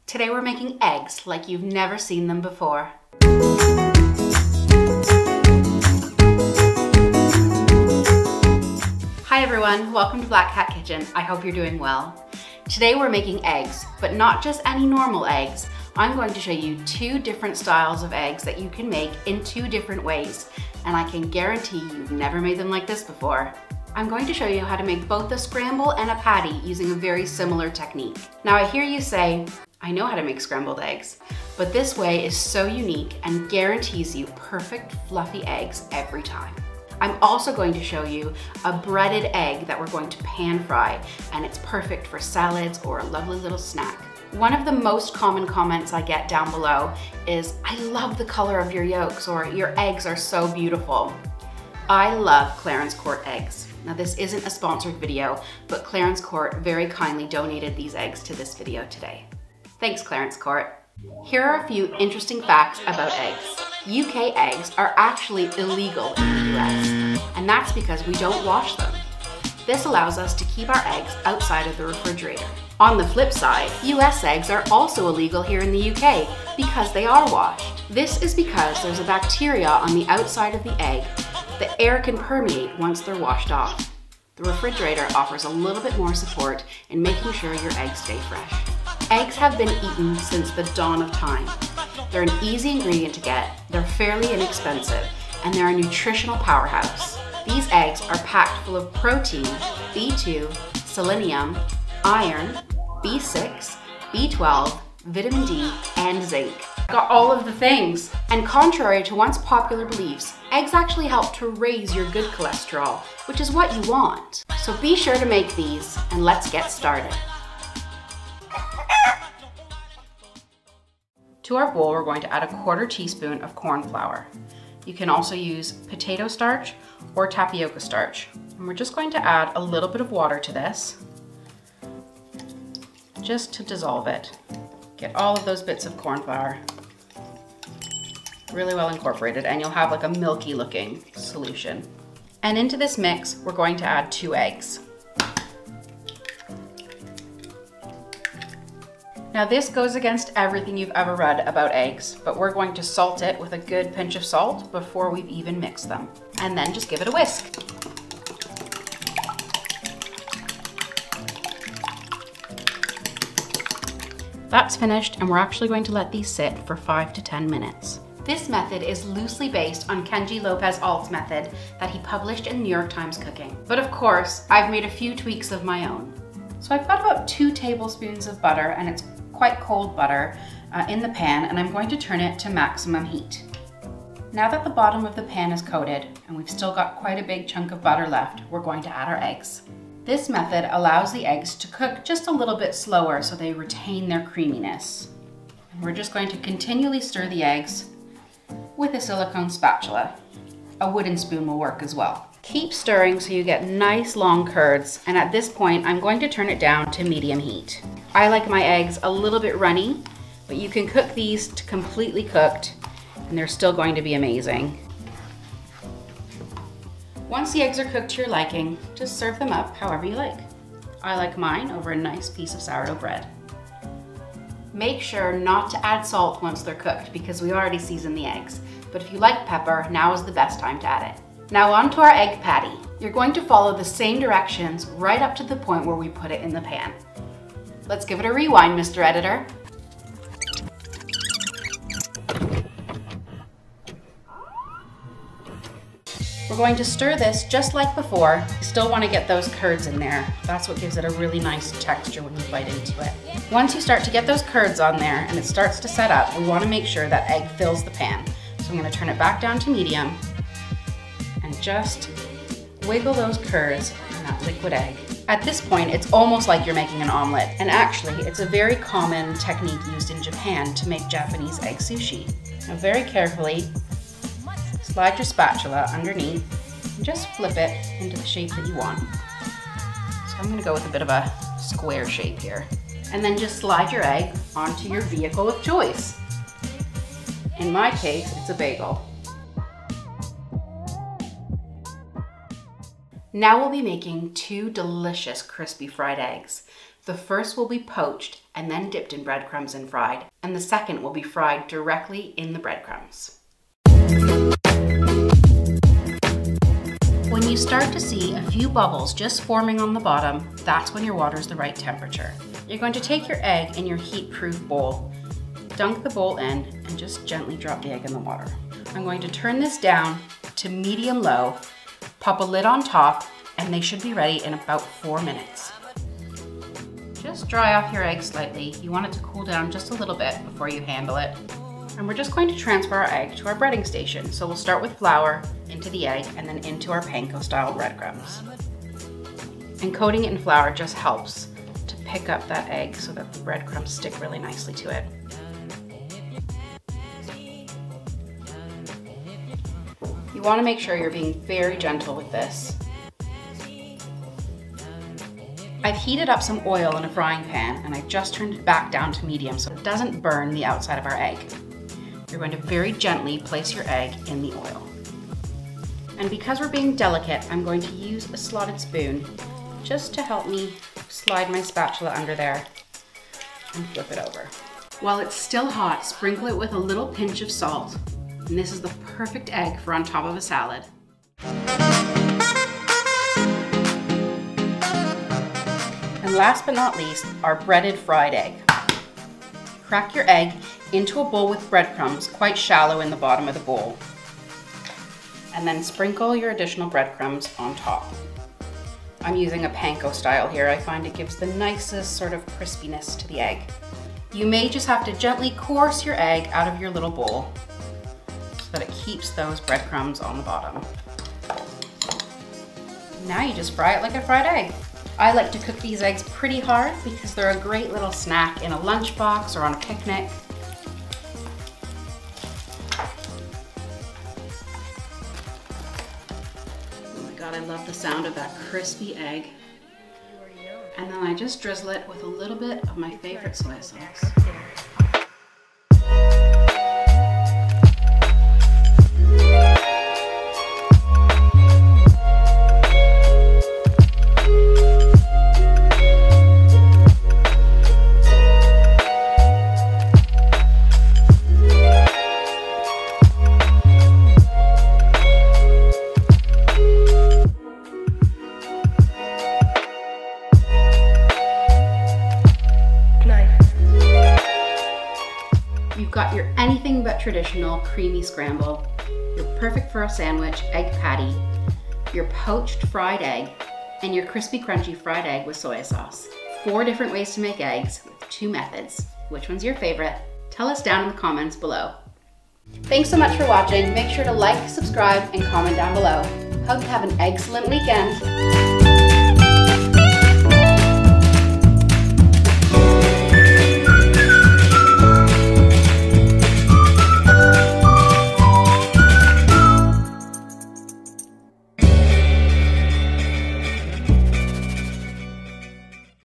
Today we're making eggs like you've never seen them before. Hi everyone, welcome to Black Cat Kitchen. I hope you're doing well. Today we're making eggs, but not just any normal eggs. I'm going to show you two different styles of eggs that you can make in two different ways, and I can guarantee you've never made them like this before. I'm going to show you how to make both a scramble and a patty using a very similar technique. Now I hear you say, I know how to make scrambled eggs, but this way is so unique and guarantees you perfect fluffy eggs every time. I'm also going to show you a breaded egg that we're going to pan fry, and it's perfect for salads or a lovely little snack. One of the most common comments I get down below is, I love the color of your yolks, or your eggs are so beautiful. I love Clarence Court eggs. Now this isn't a sponsored video, but Clarence Court very kindly donated these eggs to this video today. Thanks, Clarence Court. Here are a few interesting facts about eggs. UK eggs are actually illegal in the US, and that's because we don't wash them. This allows us to keep our eggs outside of the refrigerator. On the flip side, US eggs are also illegal here in the UK because they are washed. This is because there's a bacteria on the outside of the egg that air can permeate once they're washed off. The refrigerator offers a little bit more support in making sure your eggs stay fresh. Eggs have been eaten since the dawn of time. They're an easy ingredient to get, they're fairly inexpensive, and they're a nutritional powerhouse. These eggs are packed full of protein, B2, selenium, iron, B6, B12, vitamin D, and zinc. Got all of the things. And contrary to once popular beliefs, eggs actually help to raise your good cholesterol, which is what you want. So be sure to make these, and let's get started. To our bowl, we're going to add a 1/4 teaspoon of corn flour. You can also use potato starch or tapioca starch. And we're just going to add a little bit of water to this, just to dissolve it. Get all of those bits of corn flour really well incorporated, and you'll have like a milky looking solution. And into this mix, we're going to add 2 eggs. Now this goes against everything you've ever read about eggs, but we're going to salt it with a good pinch of salt before we've even mixed them. And then just give it a whisk. That's finished, and we're actually going to let these sit for 5 to 10 minutes. This method is loosely based on Kenji Lopez-Alt's method that he published in New York Times Cooking. But of course, I've made a few tweaks of my own. So I've got about 2 tablespoons of butter, and it's quite cold butter in the pan, and I'm going to turn it to maximum heat. Now that the bottom of the pan is coated and we've still got quite a big chunk of butter left, we're going to add our eggs. This method allows the eggs to cook just a little bit slower so they retain their creaminess. And we're just going to continually stir the eggs with a silicone spatula. A wooden spoon will work as well. Keep stirring so you get nice long curds, and at this point I'm going to turn it down to medium heat. I like my eggs a little bit runny, but you can cook these to completely cooked and they're still going to be amazing. Once the eggs are cooked to your liking, just serve them up however you like. I like mine over a nice piece of sourdough bread. Make sure not to add salt once they're cooked because we already seasoned the eggs, but if you like pepper, now is the best time to add it. Now on to our egg patty. You're going to follow the same directions right up to the point where we put it in the pan. Let's give it a rewind, Mr. Editor. We're going to stir this just like before. You still want to get those curds in there. That's what gives it a really nice texture when you bite into it. Once you start to get those curds on there and it starts to set up, we want to make sure that egg fills the pan. So I'm going to turn it back down to medium and just wiggle those curds in that liquid egg. At this point, it's almost like you're making an omelet, and actually, it's a very common technique used in Japan to make Japanese egg sushi. Now very carefully, slide your spatula underneath and just flip it into the shape that you want. So I'm going to go with a bit of a square shape here. And then just slide your egg onto your vehicle of choice. In my case, it's a bagel. Now we'll be making 2 delicious crispy fried eggs. The first will be poached and then dipped in breadcrumbs and fried, and the second will be fried directly in the breadcrumbs. When you start to see a few bubbles just forming on the bottom, that's when your water is the right temperature. You're going to take your egg in your heat-proof bowl, dunk the bowl in, and just gently drop the egg in the water. I'm going to turn this down to medium-low, pop a lid on top, and they should be ready in about 4 minutes. Just dry off your egg slightly. You want it to cool down just a little bit before you handle it. And we're just going to transfer our egg to our breading station. So we'll start with flour into the egg and then into our Panko style breadcrumbs. And coating it in flour just helps to pick up that egg so that the breadcrumbs stick really nicely to it. You want to make sure you're being very gentle with this. I've heated up some oil in a frying pan and I've just turned it back down to medium so it doesn't burn the outside of our egg. You're going to very gently place your egg in the oil. And because we're being delicate, I'm going to use a slotted spoon just to help me slide my spatula under there and flip it over. While it's still hot, sprinkle it with a little pinch of salt. And this is the perfect egg for on top of a salad. And last but not least, our breaded fried egg. Crack your egg into a bowl with breadcrumbs, quite shallow in the bottom of the bowl. And then sprinkle your additional breadcrumbs on top. I'm using a Panko style here. I find it gives the nicest sort of crispiness to the egg. You may just have to gently coerce your egg out of your little bowl so that it keeps those breadcrumbs on the bottom. Now you just fry it like a fried egg. I like to cook these eggs pretty hard because they're a great little snack in a lunchbox or on a picnic. Oh my God, I love the sound of that crispy egg. And then I just drizzle it with a little bit of my favorite soy sauce. You've got your anything but traditional creamy scramble, your perfect for a sandwich egg patty, your poached fried egg, and your crispy crunchy fried egg with soy sauce. 4 different ways to make eggs with 2 methods. Which one's your favorite? Tell us down in the comments below. Thanks so much for watching. Make sure to like, subscribe, and comment down below. Hope you have an excellent weekend.